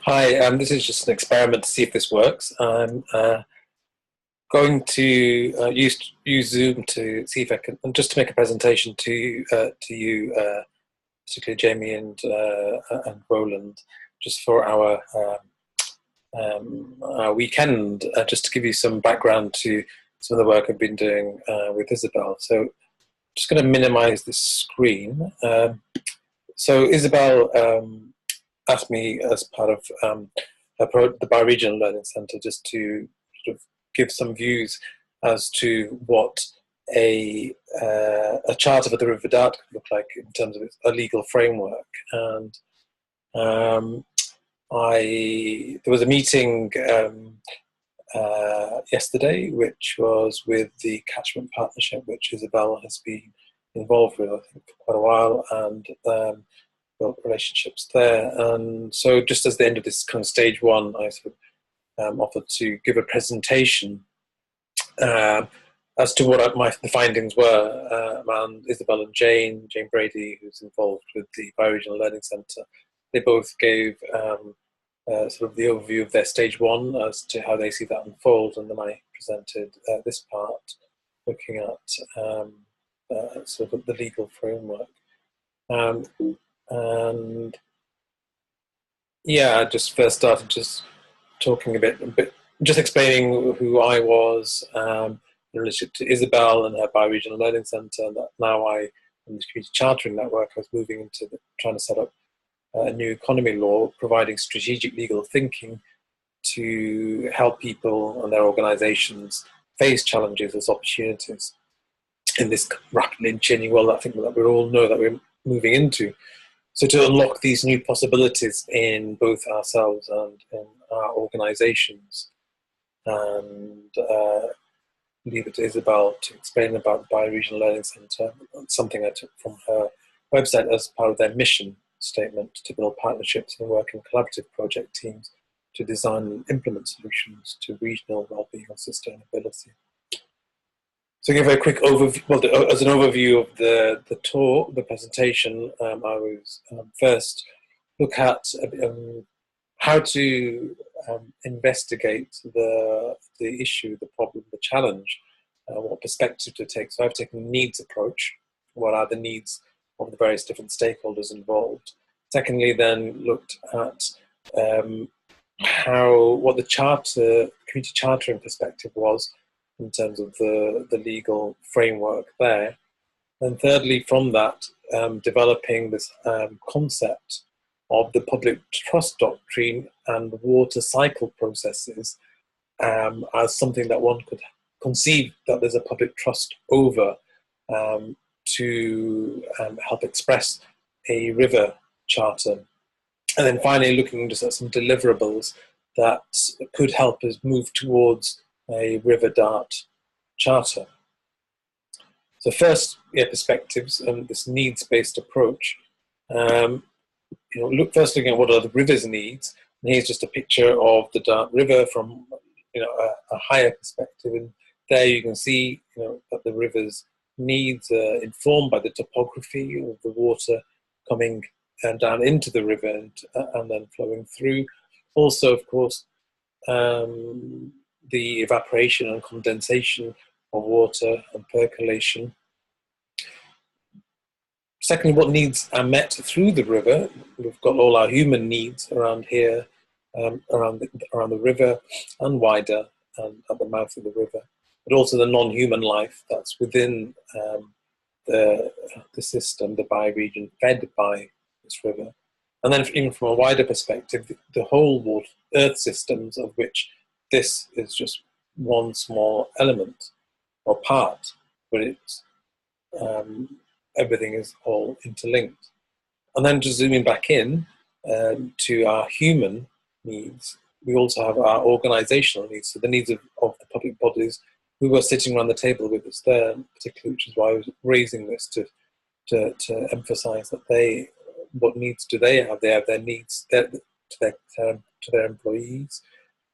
Hi, this is just an experiment to see if this works. I'm going to use Zoom to see if I can, just to make a presentation to you, particularly Jamie and Roland, just for our weekend, just to give you some background to some of the work I've been doing with Isabel. So, just going to minimize the screen. So Isabel asked me as part of the Bioregional Learning Centre just to sort of give some views as to what a charter for the River Dart could look like in terms of a legal framework. And there was a meeting yesterday, which was with the Catchment Partnership, which Isabel has been involved with, I think, for quite a while, and built relationships there. And so just as the end of this kind of stage one, I sort of offered to give a presentation as to what the findings were. And Isabel and Jane Brady, who's involved with the Bioregional Learning Centre, they both gave sort of the overview of their stage one as to how they see that unfold. And then I presented this part, looking at sort of the legal framework. And yeah, I just first started just talking a bit, just explaining who I was in relationship to Isabel and her Bioregional Learning Centre, and that now in the community chartering network, I was moving into trying to set up a new economy law, providing strategic legal thinking to help people and their organisations face challenges as opportunities in this rapidly changing world. I think that we all know that we're moving into. So to unlock these new possibilities in both ourselves and in our organisations, and leave it to Isabel to explain about the Bioregional Learning Centre. It's something I took from her website as part of their mission statement to build partnerships and work in collaborative project teams to design and implement solutions to regional wellbeing and sustainability. So, give a quick overview. Well, as an overview of the talk, the presentation, I was first look at how to investigate the issue, the problem, the challenge, what perspective to take. So, I've taken a needs approach. What are the needs of the various different stakeholders involved? Secondly, then looked at what the community chartering perspective was in terms of the legal framework there. And thirdly, from that, developing this concept of the public trust doctrine and water cycle processes as something that one could conceive that there's a public trust over to help express a river charter. And then finally, looking just at some deliverables that could help us move towards a River Dart charter. So first, perspectives and this needs-based approach. Looking at what are the river's needs. And here's just a picture of the Dart River from a higher perspective, and there you can see that the river's needs are informed by the topography of the water coming down into the river and then flowing through. Also, of course, the evaporation and condensation of water and percolation. Secondly, what needs are met through the river? We've got all our human needs around here, around the river and wider, and at the mouth of the river, but also the non-human life that's within the system, the bioregion fed by this river. And then even from a wider perspective, the whole earth systems, of which this is just one small element or part, but it's everything is all interlinked. And then just zooming back in to our human needs, we also have our organizational needs, so the needs of the public bodies who are sitting around the table with us there, particularly, which is why I was raising this to emphasize that what needs do they have? They have their needs to their employees.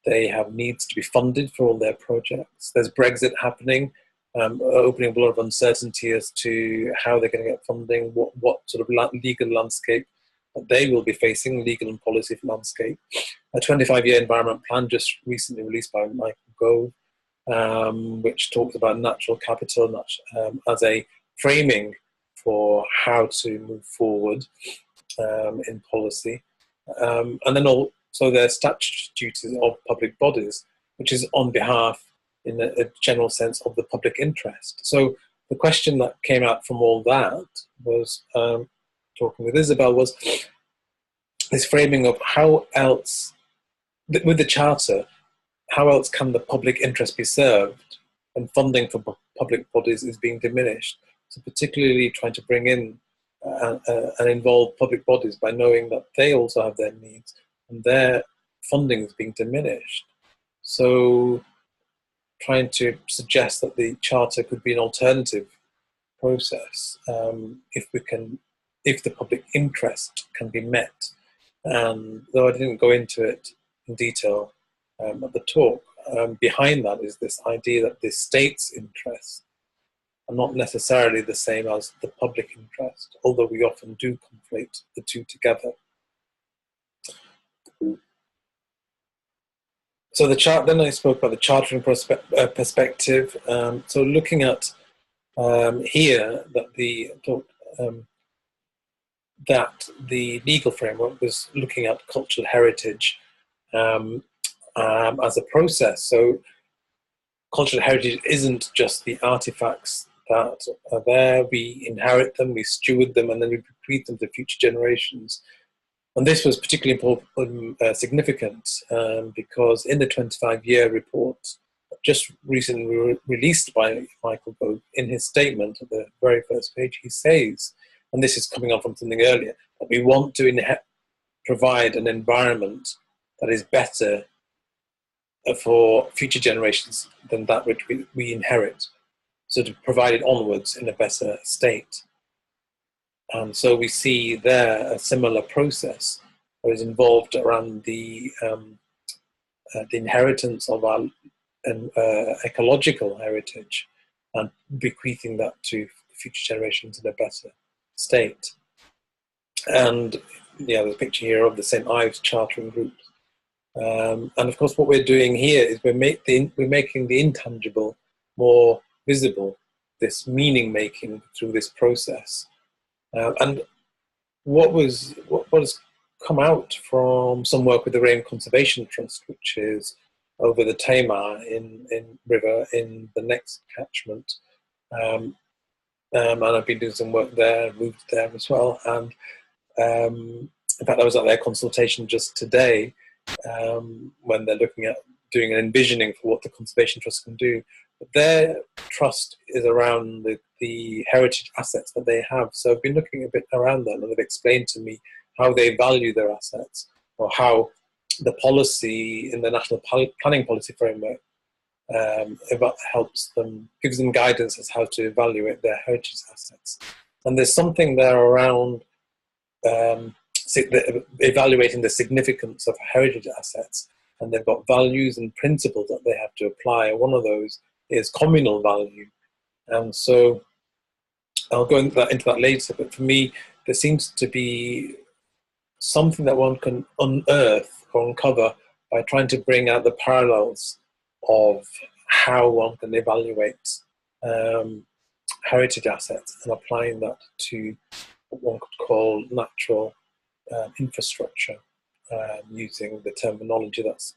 They have needs to be funded for all their projects. There's Brexit happening, opening up a lot of uncertainty as to how they're going to get funding, what sort of legal landscape that they will be facing, legal and policy landscape. A 25-year environment plan just recently released by Michael Gove, which talks about natural capital as a framing for how to move forward in policy. And then also their statutory duties of public bodies, which is on behalf, in a general sense, of the public interest. So the question that came out from all that was, talking with Isabel, was this framing of how else, with the Charter, how else can the public interest be served when funding for public bodies is being diminished? So particularly trying to bring in and involve public bodies by knowing that they also have their needs and their funding is being diminished. So trying to suggest that the Charter could be an alternative process if the public interest can be met. And though I didn't go into it in detail at the talk, behind that is this idea that the state's interests are not necessarily the same as the public interest, although we often do conflate the two together. So then I spoke about the chartering perspective. So looking at here that the legal framework was looking at cultural heritage as a process. So cultural heritage isn't just the artifacts that are there. We inherit them, we steward them, and then we bequeath them to future generations. And this was particularly significant because in the 25-year report, just recently released by Michael Gove, in his statement at the very first page, he says, and this is coming on from something earlier, that we want to provide an environment that is better for future generations than that which we inherit. So to provide it onwards in a better state. And so we see there a similar process that is involved around the inheritance of our ecological heritage and bequeathing that to future generations in a better state. And there's a picture here of the St. Ives chartering group. And of course, what we're doing here is we're making the intangible more visible, this meaning making through this process. And what has come out from some work with the Rain Conservation Trust, which is over the Tamar in River in the next catchment, and I've been doing some work there, moved there as well. And in fact, I was at their consultation just today when they're looking at doing an envisioning for what the Conservation Trust can do. But their trust is around the heritage assets that they have. So I've been looking a bit around that, and they've explained to me how they value their assets, or how the policy in the National Planning Policy Framework gives them guidance as how to evaluate their heritage assets. And there's something there around evaluating the significance of heritage assets, and they've got values and principles that they have to apply. One of those is communal value. And so I'll go into that later, but for me, there seems to be something that one can unearth or uncover by trying to bring out the parallels of how one can evaluate heritage assets and applying that to what one could call natural infrastructure, using the terminology that's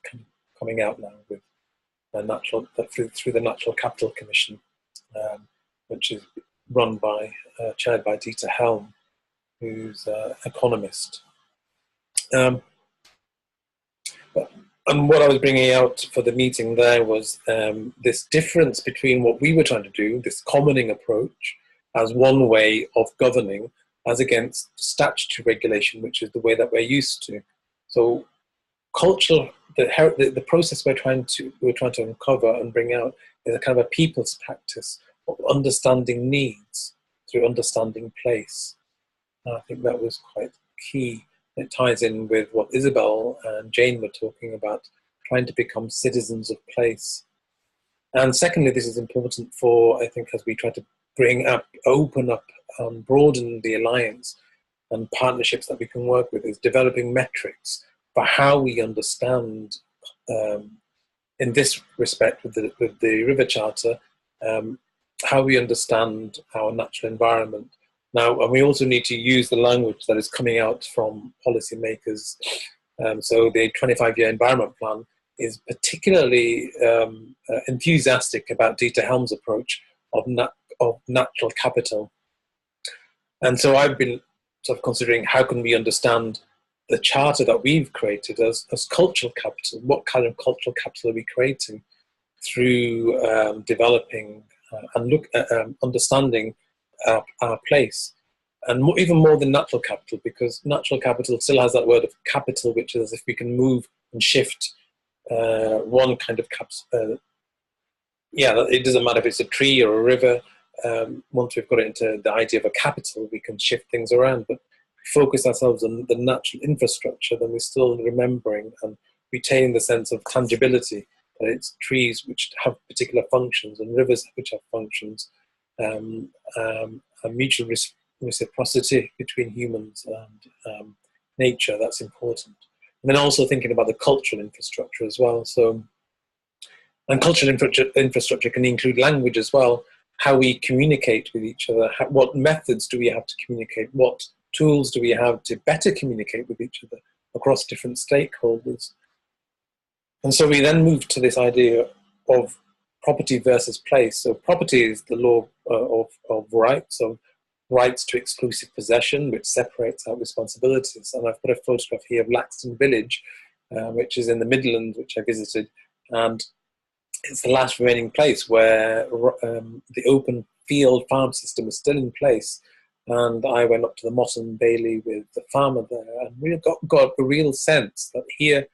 coming out now with through the Natural Capital Commission, which is chaired by Dieter Helm, who's an economist. And what I was bringing out for the meeting there was this difference between what we were trying to do, this commoning approach, as one way of governing, as against statutory regulation, which is the way that we're used to. So the process we're trying to uncover and bring out is a kind of a people's practice of understanding needs through understanding place. And I think that was quite key. It ties in with what Isabel and Jane were talking about, trying to become citizens of place. And secondly, this is important for, I think, as we try to bring up, open up, broaden the alliance, and partnerships that we can work with is developing metrics for how we understand, in this respect with the River Charter, how we understand our natural environment. Now, and we also need to use the language that is coming out from policymakers. So the 25-year environment plan is particularly enthusiastic about Dieter Helm's approach of natural capital. And so I've been sort of considering how can we understand the charter that we've created as cultural capital. What kind of cultural capital are we creating through developing and understanding our place? And even more than natural capital, because natural capital still has that word of capital, which is as if we can move and shift one kind of capital. It doesn't matter if it's a tree or a river. Once we've got it into the idea of a capital, we can shift things around. But if we focus ourselves on the natural infrastructure, then we're still remembering and retaining the sense of tangibility, that it's trees which have particular functions and rivers which have functions, a mutual reciprocity between humans and nature. That's important. And then also thinking about the cultural infrastructure as well. And cultural infrastructure can include language as well, how we communicate with each other, what methods do we have to communicate, what tools do we have to better communicate with each other across different stakeholders. And so we then move to this idea of property versus place. So property is the law of rights, of rights to exclusive possession, which separates out responsibilities. And I've put a photograph here of Laxton Village, which is in the Midlands, which I visited. And it's the last remaining place where the open field farm system is still in place. And I went up to the Motte and Bailey with the farmer there, and we got a real sense that here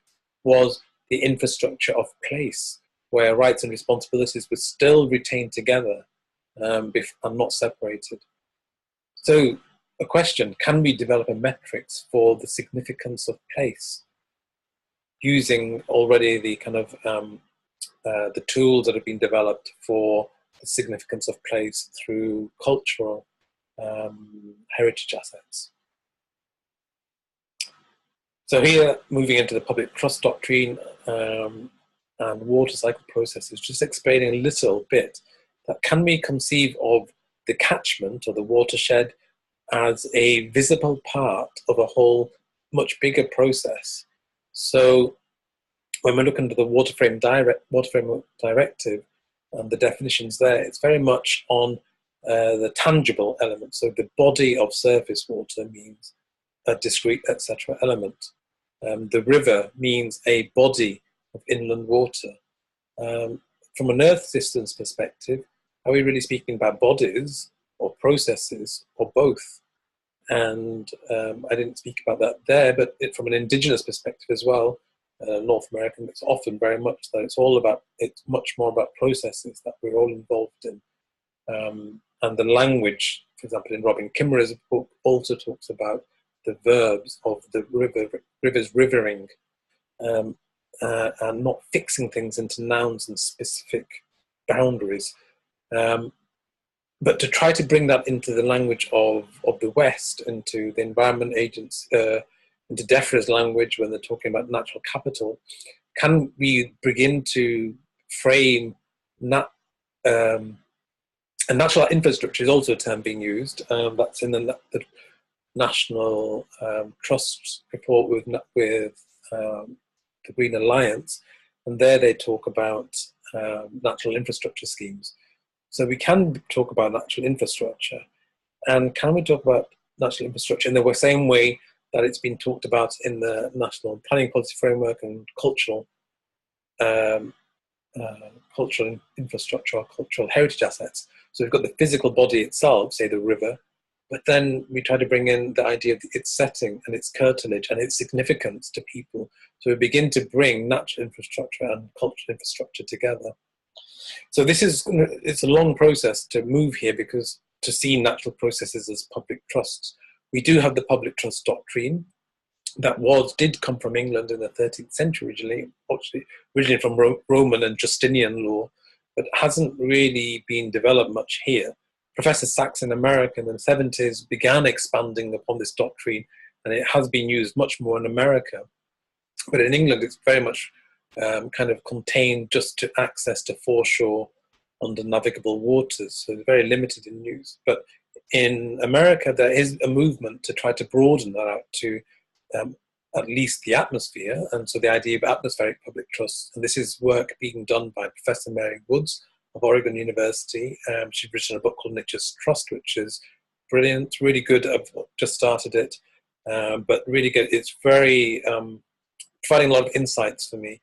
was the infrastructure of place, where rights and responsibilities were still retained together and not separated. So a question, can we develop a metrics for the significance of place using already the kind of the tools that have been developed for the significance of place through cultural heritage assets? So here, moving into the public trust doctrine and water cycle processes, just explaining a little bit that can we conceive of the catchment or the watershed as a visible part of a whole much bigger process. So when we're looking at the Water Framework Directive and the definitions there, it's very much on the tangible element. So the body of surface water means a discrete, etc. element. The river means a body of inland water. From an Earth systems perspective, are we really speaking about bodies or processes or both? And I didn't speak about that there, but from an indigenous perspective as well, North American, it's often very much that it's much more about processes that we're all involved in. And the language, for example, in Robin Kimmerer's book also talks about the verbs of the rivers rivering, and not fixing things into nouns and specific boundaries. But to try to bring that into the language of the West, into the Environment Agents, into DEFRA's language when they're talking about natural capital, can we begin to frame and natural infrastructure is also a term being used. That's in the National Trust report with the Green Alliance, and there they talk about natural infrastructure schemes. So we can talk about natural infrastructure, and can we talk about natural infrastructure in the same way that it's been talked about in the National Planning Policy Framework and cultural infrastructure or cultural heritage assets? So we've got the physical body itself, say the river, but then we try to bring in the idea of its setting and its curtilage and its significance to people. So we begin to bring natural infrastructure and cultural infrastructure together. So it's a long process to move here, because to see natural processes as public trusts. We do have the public trust doctrine that did come from England in the 13th century originally from Roman and Justinian law, but hasn't really been developed much here. Professor Sachs in America in the 70s began expanding upon this doctrine, and it has been used much more in America. But in England, it's very much kind of contained just to access to foreshore under navigable waters, so it's very limited in use. But in America, there is a movement to try to broaden that out to at least the atmosphere, and so the idea of atmospheric public trust. And this is work being done by Professor Mary Woods of Oregon University. She's written a book called Nature's Trust, which is brilliant, really good. I've just started it, but really good. It's very providing a lot of insights for me.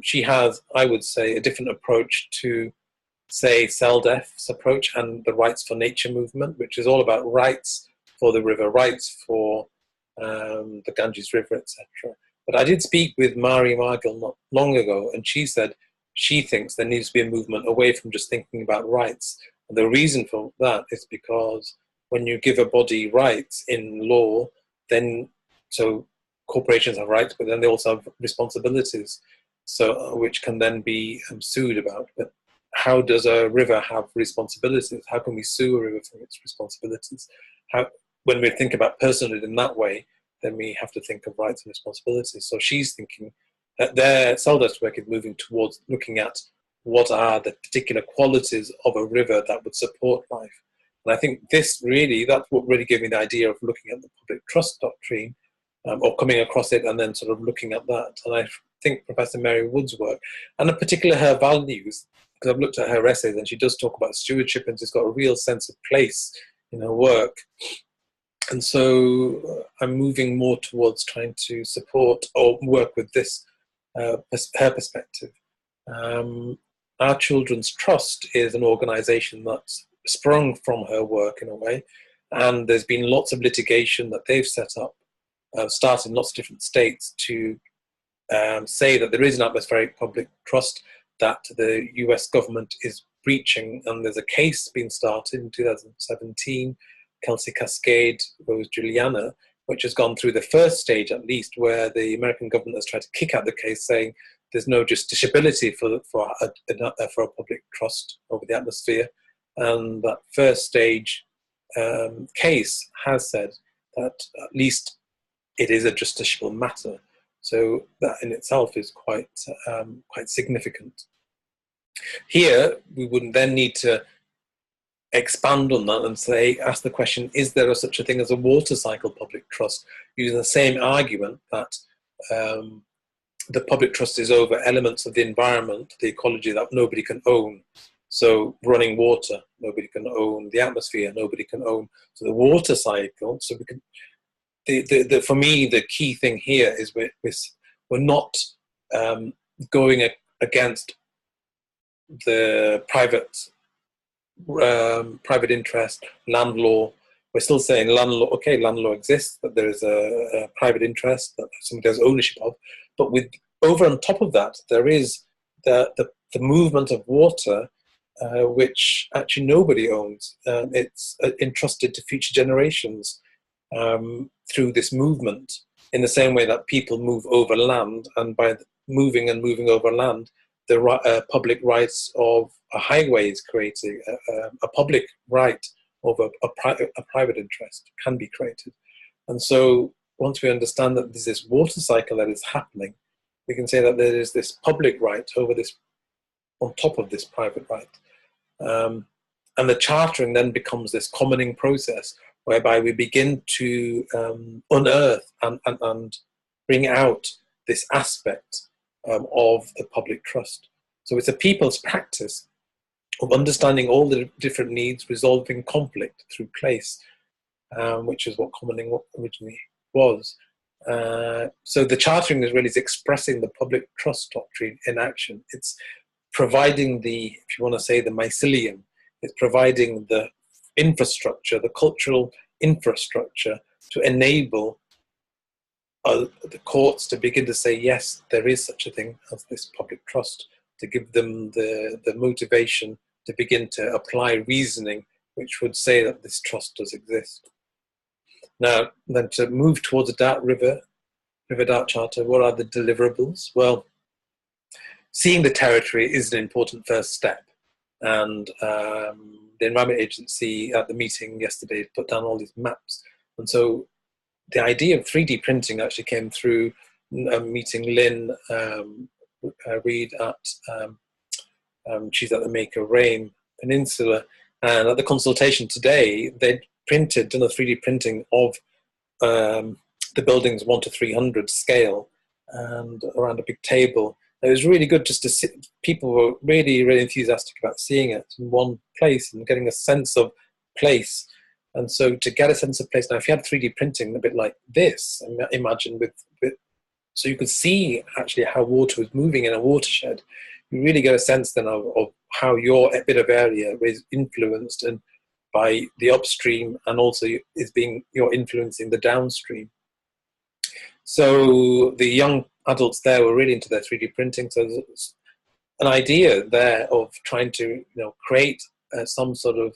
She has, I would say, a different approach to, say, CELDEF's approach and the Rights for Nature movement, which is all about rights for the river, rights for the Ganges River, etc. But I did speak with Mari Margill not long ago, and she said she thinks there needs to be a movement away from just thinking about rights. And the reason for that is because when you give a body rights in law, then so corporations have rights, but then they also have responsibilities, so which can then be sued about. But how does a river have responsibilities? How can we sue a river for its responsibilities? When we think about personhood in that way, then we have to think of rights and responsibilities. So she's thinking that their CELDEF's work is moving towards looking at what are the particular qualities of a river that would support life. And I think this really, that's what really gave me the idea of looking at the public trust doctrine, or coming across it and then sort of looking at that. And I think Professor Mary Wood's work, and in particular her values, because I've looked at her essays and she does talk about stewardship, and she's got a real sense of place in her work. And so I'm moving more towards trying to support or work with this, her perspective. Our Children's Trust is an organisation that's sprung from her work in a way, and there's been lots of litigation that they've set up, started in lots of different states, to say that there is an atmospheric public trust that the US government is breaching, and there's a case being started in 2017, Kelsey Cascade Rose Juliana, which has gone through the first stage at least, where the American government has tried to kick out the case, saying there's no justiciability for a public trust over the atmosphere. And that first stage case has said that at least it is a justiciable matter. So that in itself is quite significant. Here, we would then need to expand on that and ask the question, is there such a thing as a water cycle public trust, using the same argument that the public trust is over elements of the environment, the ecology, that nobody can own. So running water, nobody can own. The atmosphere, nobody can own. So the water cycle, so we can, for me, the key thing here is we're not going against the private interest, land law. We're still saying land law exists, that there is a private interest that somebody has ownership of. But over on top of that, there is the movement of water, which actually nobody owns. It's entrusted to future generations through this movement, in the same way that people move over land, and by moving over land, the public rights of a highway is created, a public right over a private interest can be created. And so once we understand that there's this water cycle that is happening, we can say that there is this public right over this, on top of this private right. And the chartering then becomes this commoning process whereby we begin to unearth and bring out this aspect of the public trust. So it's a people's practice of understanding all the different needs, resolving conflict through place, which is what commoning originally was. So the chartering is really expressing the public trust doctrine in action. It's providing if you want to say, the mycelium. It's providing the infrastructure, the cultural infrastructure, to enable the courts to begin to say, yes, there is such a thing as this public trust, to give them the motivation to begin to apply reasoning which would say that this trust does exist. Now, then to move towards a Dart River Dart Charter, what are the deliverables? Well, seeing the territory is an important first step. And the Environment Agency at the meeting yesterday put down all these maps. And so the idea of 3D printing actually came through meeting Lynn Reed at, she's at the Maker Rain Peninsula. And at the consultation today, they'd done a 3D printing of the buildings 1 to 300 scale and around a big table. It was really good just to see, people were really, really enthusiastic about seeing it in one place and getting a sense of place. And so to get a sense of place, now if you had 3D printing a bit like this, imagine so you could see actually how water was moving in a watershed, you really get a sense then of how your bit of area is influenced and by the upstream, and also you're influencing the downstream. So the young adults there were really into their 3D printing. So there's an idea there of trying to create some sort of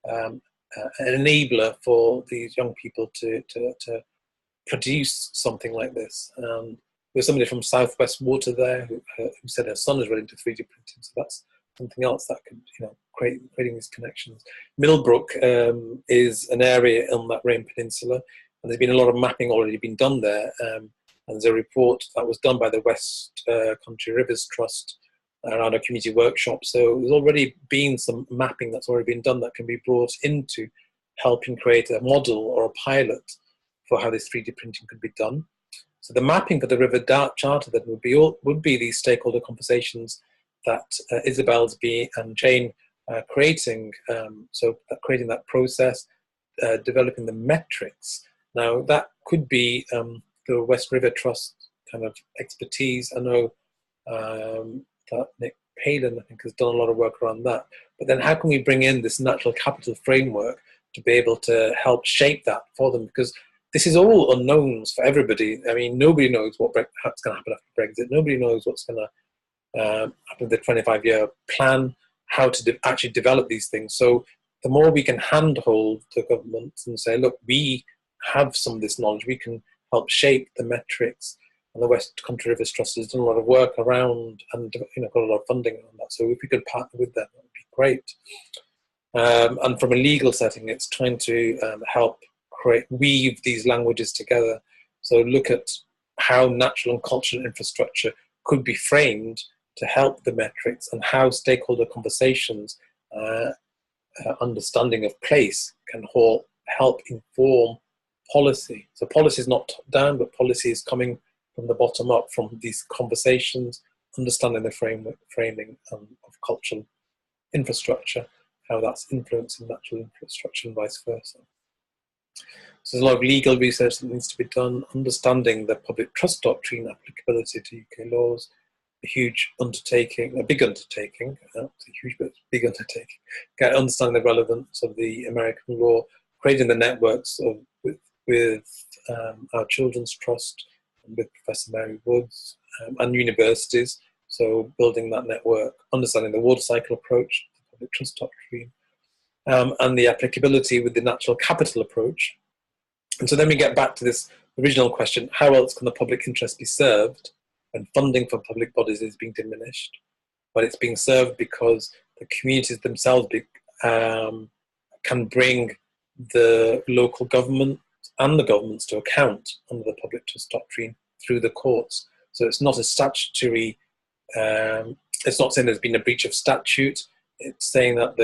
an enabler for these young people to produce something like this. There's somebody from Southwest Water there who said her son is really into 3D printing. So that's something else that could, creating these connections. Millbrook is an area on that Rain Peninsula, and there's been a lot of mapping already been done there. And there's a report that was done by the West Country Rivers Trust around a community workshop. So there's already been some mapping that's already been done that can be brought into helping create a model or a pilot for how this 3D printing could be done. So the mapping for the River Charter then would be these stakeholder conversations that Isabel's and Jane creating. So creating that process, developing the metrics. Now that could be the West River Trust kind of expertise. I know that Nick Palin, I think, has done a lot of work around that. But then how can we bring in this natural capital framework to be able to help shape that for them? Because this is all unknowns for everybody. I mean, nobody knows what's going to happen after Brexit. Nobody knows what's going to happen with the 25-year plan, how to actually develop these things. So the more we can handhold the government and say, look, we have some of this knowledge, we can help shape the metrics. And the West Country Rivers Trust has done a lot of work around and got a lot of funding on that. So if we could partner with them, that would be great. And from a legal setting, it's trying to help weave these languages together. So look at how natural and cultural infrastructure could be framed to help the metrics, and how stakeholder conversations, understanding of place can help inform policy. So policy is not top down, but policy is coming from the bottom up, from these conversations, understanding the framing of cultural infrastructure, how that's influencing natural infrastructure and vice versa. So there's a lot of legal research that needs to be done, understanding the public trust doctrine applicability to UK laws, a huge undertaking, a big undertaking, it's a huge but big undertaking, understanding the relevance of the American law, creating the networks with our Children's Trust, and with Professor Mary Woods, and universities, so building that network, understanding the water cycle approach, the public trust doctrine, and the applicability with the natural capital approach. And so then we get back to this original question, how else can the public interest be served when funding for public bodies is being diminished? But it's being served because the communities themselves can bring the local government and the governments to account under the public trust doctrine through the courts. So it's not a statutory, it's not saying there's been a breach of statute, it's saying that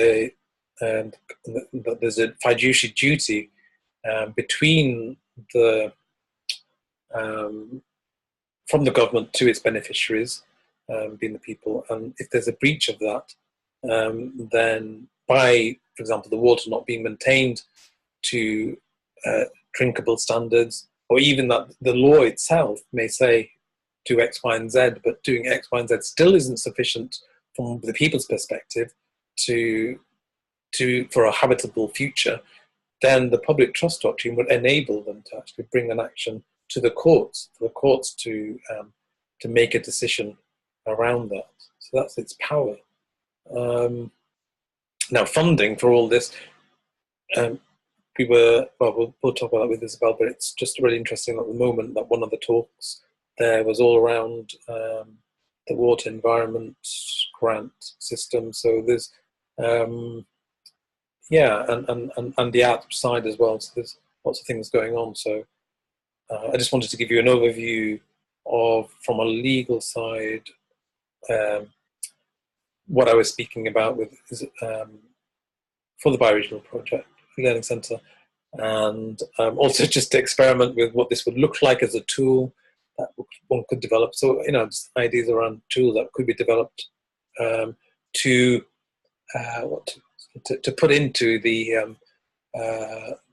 that there's a fiduciary duty between from the government to its beneficiaries, being the people, and if there's a breach of that, then by, for example, the water not being maintained to drinkable standards, or even that the law itself may say do X, Y, and Z, but doing X, Y, and Z still isn't sufficient from the people's perspective for a habitable future, then the public trust doctrine would enable them to actually bring an action to the courts, for the courts to make a decision around that. So that's its power. Now, funding for all this, we'll talk about that with Isabel, but it's just really interesting at the moment that one of the talks there was all around the water environment grant system. So there's yeah, and the outside as well. So there's lots of things going on. So I just wanted to give you an overview of, from a legal side, um, what I was speaking about with for the bioregional project learning centre, and also just to experiment with what this would look like as a tool that one could develop. So just ideas around tools that could be developed to what to put into the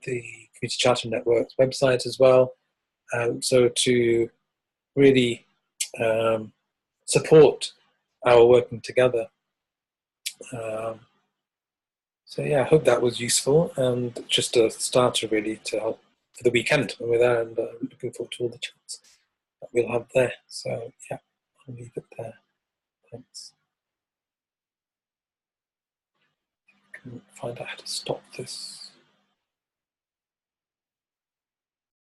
Community Charter Network's website as well. So to really support our working together. So yeah, I hope that was useful, and just a starter really to help for the weekend when we're there, and looking forward to all the chats that we'll have there. So yeah, I'll leave it there. Thanks. I can find out how to stop this.